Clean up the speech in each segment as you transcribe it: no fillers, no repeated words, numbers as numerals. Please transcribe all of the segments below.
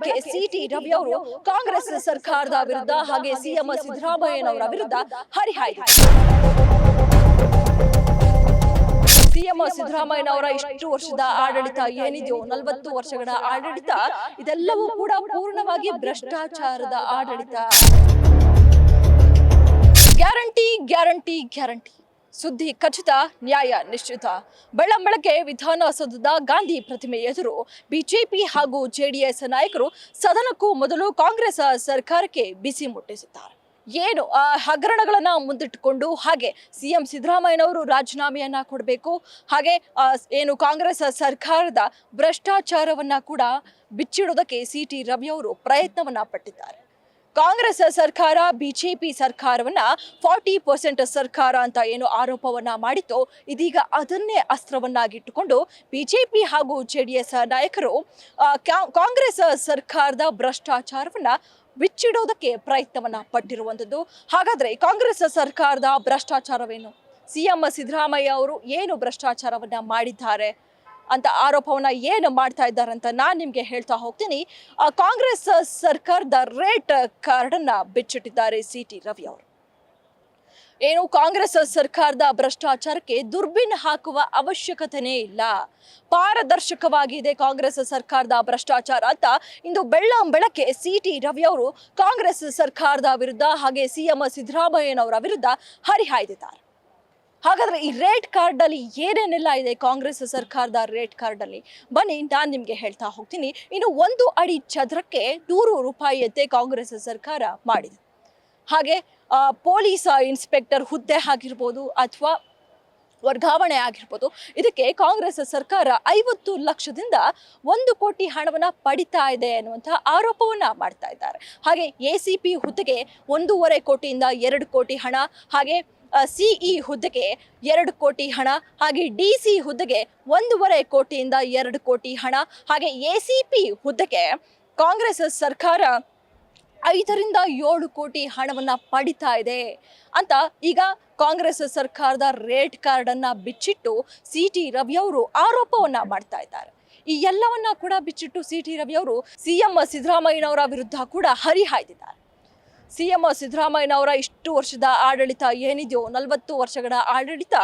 ಬೆಳಗ್ಗೆ ಸಿಟಿ ರವಿ ಅವರು ಕಾಂಗ್ರೆಸ್ ಸರ್ಕಾರದ ವಿರುದ್ಧ ಹಾಗೆ ಸಿಎಂ ಸಿದ್ದರಾಮಯ್ಯನವರ ವಿರುದ್ಧ ಹರಿಹಾಯ್ದರು. ಸಿಎಂ ಸಿದ್ದರಾಮಯ್ಯನವರ ಇಷ್ಟು ವರ್ಷದ ಆಡಳಿತ ಏನಿದೆಯೋ 40 ವರ್ಷಗಳ ಆಡಳಿತ ಇದೆಲ್ಲವೂ ಕೂಡ ಪೂರ್ಣವಾಗಿ ಭ್ರಷ್ಟಾಚಾರದ ಆಡಳಿತ. ಗ್ಯಾರಂಟಿ ಗ್ಯಾರಂಟಿ ಗ್ಯಾರಂಟಿ, ಸುದ್ದಿ ಖಚಿತ, ನ್ಯಾಯ ನಿಶ್ಚಿತ. ಬೆಳ್ಳಂಬೆಳಗ್ಗೆ ವಿಧಾನಸೌಧದ ಗಾಂಧಿ ಪ್ರತಿಮೆ ಎದುರು ಬಿಜೆಪಿ ಹಾಗೂ ಜೆಡಿಎಸ್ ನಾಯಕರು ಸದನಕ್ಕೂ ಮೊದಲು ಕಾಂಗ್ರೆಸ್ ಸರ್ಕಾರಕ್ಕೆ ಬಿಸಿ ಮುಟ್ಟಿಸಿದ್ದಾರೆ. ಏನು ಆ ಹಗರಣಗಳನ್ನ ಮುಂದಿಟ್ಟುಕೊಂಡು ಹಾಗೆ ಸಿಎಂ ಸಿದ್ದರಾಮಯ್ಯನವರು ರಾಜೀನಾಮೆಯನ್ನ ಕೊಡಬೇಕು, ಹಾಗೆ ಏನು ಕಾಂಗ್ರೆಸ್ ಸರ್ಕಾರದ ಭ್ರಷ್ಟಾಚಾರವನ್ನ ಕೂಡ ಬಿಚ್ಚಿಡೋದಕ್ಕೆ ಸಿಟಿ ರವಿ ಅವರು ಪ್ರಯತ್ನವನ್ನ ಪಟ್ಟಿದ್ದಾರೆ. ಕಾಂಗ್ರೆಸ್ ಸರ್ಕಾರ ಬಿಜೆಪಿ ಸರ್ಕಾರವನ್ನ 40% ಸರ್ಕಾರ ಅಂತ ಏನು ಆರೋಪವನ್ನ ಮಾಡಿತ್ತೋ, ಇದೀಗ ಅದನ್ನೇ ಅಸ್ತ್ರವನ್ನಾಗಿಟ್ಟುಕೊಂಡು ಬಿಜೆಪಿ ಹಾಗೂ ಜೆಡಿಎಸ್ ನಾಯಕರು ಕಾಂಗ್ರೆಸ್ ಸರ್ಕಾರದ ಭ್ರಷ್ಟಾಚಾರವನ್ನ ಬಿಚ್ಚಿಡೋದಕ್ಕೆ ಪ್ರಯತ್ನವನ್ನ ಪಟ್ಟಿರುವಂಥದ್ದು. ಹಾಗಾದ್ರೆ ಕಾಂಗ್ರೆಸ್ ಸರ್ಕಾರದ ಭ್ರಷ್ಟಾಚಾರವೇನು? ಸಿಎಂ ಸಿದ್ದರಾಮಯ್ಯ ಅವರು ಏನು ಭ್ರಷ್ಟಾಚಾರವನ್ನ ಮಾಡಿದ್ದಾರೆ ಅಂತ ಆರೋಪವನ್ನ ಏನು ಮಾಡ್ತಾ ಇದ್ದಾರೆ ಅಂತ ನಾನು ನಿಮಗೆ ಹೇಳ್ತಾ ಹೋಗ್ತೀನಿ. ಕಾಂಗ್ರೆಸ್ ಸರ್ಕಾರದ ರೇಟ್ ಕಾರ್ಡ್ ಅನ್ನ ಬಿಚ್ಚಿಟ್ಟಿದ್ದಾರೆ ಸಿಟಿ ರವಿ ಅವರು. ಏನು ಕಾಂಗ್ರೆಸ್ ಸರ್ಕಾರದ ಭ್ರಷ್ಟಾಚಾರಕ್ಕೆ ದುರ್ಬಿನ್ ಹಾಕುವ ಅವಶ್ಯಕತೆನೇ ಇಲ್ಲ, ಪಾರದರ್ಶಕವಾಗಿದೆ ಕಾಂಗ್ರೆಸ್ ಸರ್ಕಾರದ ಭ್ರಷ್ಟಾಚಾರ ಅಂತ ಇಂದು ಬೆಳಗ್ಗೆ ಸಿಟಿ ರವಿ ಅವರು ಕಾಂಗ್ರೆಸ್ ಸರ್ಕಾರದ ವಿರುದ್ಧ ಹಾಗೆ ಸಿಎಂ ಸಿದ್ದರಾಮಯ್ಯನವರ ವಿರುದ್ಧ ಹರಿಹಾಯ್ದಿದ್ದಾರೆ. ಹಾಗಾದ್ರೆ ಈ ರೇಟ್ ಕಾರ್ಡ್ ಅಲ್ಲಿ ಏನೇನೆಲ್ಲ ಇದೆ ಕಾಂಗ್ರೆಸ್ ಸರ್ಕಾರದ ರೇಟ್ ಕಾರ್ಡ್ ಅಲ್ಲಿ, ಬನ್ನಿ ನಾನು ನಿಮ್ಗೆ ಹೇಳ್ತಾ ಹೋಗ್ತೀನಿ. ಇನ್ನು 1 ಅಡಿ ಚದರಕ್ಕೆ 100 ರೂಪಾಯಿಯಂತೆ ಕಾಂಗ್ರೆಸ್ ಸರ್ಕಾರ ಮಾಡಿದೆ. ಹಾಗೆ ಪೊಲೀಸ್ ಇನ್ಸ್ಪೆಕ್ಟರ್ ಹುದ್ದೆ ಆಗಿರ್ಬೋದು ಅಥವಾ ವರ್ಗಾವಣೆ ಆಗಿರ್ಬೋದು, ಇದಕ್ಕೆ ಕಾಂಗ್ರೆಸ್ ಸರ್ಕಾರ 50 ಲಕ್ಷದಿಂದ 1 ಕೋಟಿ ಹಣವನ್ನ ಪಡಿತಾ ಇದೆ ಅನ್ನುವಂತಹ ಆರೋಪವನ್ನ ಮಾಡ್ತಾ ಇದ್ದಾರೆ. ಹಾಗೆ ಎಸಿಪಿ ಹುದ್ದೆಗೆ 1.5 ಕೋಟಿಯಿಂದ 2 ಕೋಟಿ ಹಣ, ಹಾಗೆ ಸಿಇ ಹುದ್ದೆಗೆ 2 ಕೋಟಿ ಹಣ, ಹಾಗೆ ಡಿಸಿ ಹುದ್ದೆಗೆ 1.5 ಕೋಟಿಯಿಂದ 2 ಕೋಟಿ ಹಣ, ಹಾಗೆ ಎಸಿಪಿ ಹುದ್ದೆಗೆ ಕಾಂಗ್ರೆಸ್ ಸರ್ಕಾರ 5 ರಿಂದ 7 ಕೋಟಿ ಹಣವನ್ನ ಪಡಿತಾ ಇದೆ ಅಂತ ಈಗ ಕಾಂಗ್ರೆಸ್ ಸರ್ಕಾರದ ರೇಟ್ ಕಾರ್ಡ್ ಅನ್ನ ಬಿಚ್ಚಿಟ್ಟು ಸಿಟಿ ರವಿ ಅವರು ಆರೋಪವನ್ನ ಮಾಡ್ತಾ ಇದ್ದಾರೆ. ಈ ಎಲ್ಲವನ್ನ ಕೂಡ ಬಿಚ್ಚಿಟ್ಟು ಸಿಟಿ ರವಿ ಅವರು ಸಿಎಂ ಸಿದ್ದರಾಮಯ್ಯನವರ ವಿರುದ್ಧ ಕೂಡ ಹರಿಹಾಯ್ದಿದ್ದಾರೆ. ಸಿಎಂ ಸಿದ್ದರಾಮಯ್ಯನವರ ಇಷ್ಟು ವರ್ಷದ ಆಡಳಿತ ಏನಿದೆಯೋ 40 ವರ್ಷಗಳ ಆಡಳಿತ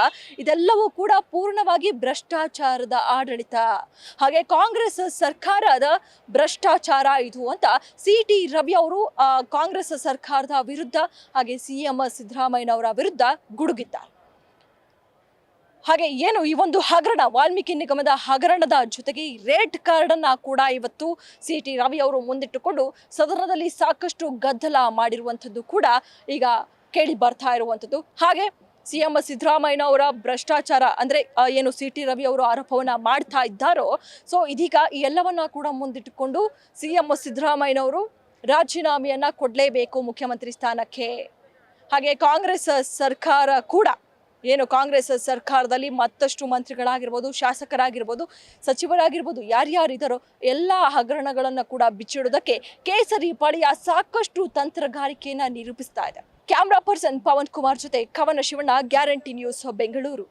ಇದೆಲ್ಲವೂ ಕೂಡ ಪೂರ್ಣವಾಗಿ ಭ್ರಷ್ಟಾಚಾರದ ಆಡಳಿತ, ಹಾಗೆ ಕಾಂಗ್ರೆಸ್ ಸರ್ಕಾರದ ಭ್ರಷ್ಟಾಚಾರ ಇದು ಅಂತ ಸಿಟಿ ರವಿ ಅವರು ಕಾಂಗ್ರೆಸ್ ಸರ್ಕಾರದ ವಿರುದ್ಧ ಹಾಗೆ ಸಿಎಂ ಸಿದ್ದರಾಮಯ್ಯನವರ ವಿರುದ್ಧ ಗುಡುಗಿದ್ದಾರೆ. ಹಾಗೆ ಏನು ಈ ಒಂದು ಹಗರಣ, ವಾಲ್ಮೀಕಿ ನಿಗಮದ ಹಗರಣದ ಜೊತೆಗೆ ರೇಟ್ ಕಾರ್ಡ್ ಅನ್ನ ಕೂಡ ಇವತ್ತು ಸಿಟಿ ರವಿ ಅವರು ಮುಂದಿಟ್ಟುಕೊಂಡು ಸದನದಲ್ಲಿ ಸಾಕಷ್ಟು ಗದ್ದಲ ಮಾಡಿರುವಂಥದ್ದು ಕೂಡ ಈಗ ಕೇಳಿ ಬರ್ತಾ ಇರುವಂಥದ್ದು. ಹಾಗೆ ಸಿಎಂ ಸಿದ್ದರಾಮಯ್ಯನವರ ಭ್ರಷ್ಟಾಚಾರ ಅಂದ್ರೆ ಏನು ಸಿಟಿ ರವಿ ಅವರು ಆರೋಪವನ್ನ ಮಾಡ್ತಾ ಇದ್ದಾರೋ, ಸೊ ಇದೀಗ ಈ ಎಲ್ಲವನ್ನ ಕೂಡ ಮುಂದಿಟ್ಟುಕೊಂಡು ಸಿಎಂ ಸಿದ್ದರಾಮಯ್ಯನವರು ರಾಜೀನಾಮೆಯನ್ನ ಕೊಡಲೇಬೇಕು ಮುಖ್ಯಮಂತ್ರಿ ಸ್ಥಾನಕ್ಕೆ. ಹಾಗೆ ಕಾಂಗ್ರೆಸ್ ಸರ್ಕಾರ ಕೂಡ ಏನು ಕಾಂಗ್ರೆಸ್ ಸರ್ಕಾರದಲ್ಲಿ ಮತ್ತಷ್ಟು ಮಂತ್ರಿಗಳಾಗಿರ್ಬೋದು, ಶಾಸಕರಾಗಿರ್ಬೋದು, ಸಚಿವರಾಗಿರ್ಬೋದು, ಯಾರ್ಯಾರಿದ್ದಾರೋ ಎಲ್ಲ ಹಗರಣಗಳನ್ನು ಕೂಡ ಬಿಚ್ಚಿಡೋದಕ್ಕೆ ಕೇಸರಿ ಪಡೆಯ ಸಾಕಷ್ಟು ತಂತ್ರಗಾರಿಕೆಯನ್ನು ನಿರೂಪಿಸ್ತಾ ಇದೆ. ಕ್ಯಾಮ್ರಾ ಪರ್ಸನ್ ಪವನ್ ಕುಮಾರ್ ಜೊತೆ ಕವನ Shivanna, guarantee news, Bengaluru.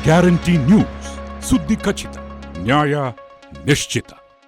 Guarantee news, ಸುದ್ದಿ ಖಚಿತ, ನ್ಯಾಯ ನಿಶ್ಚಿತ.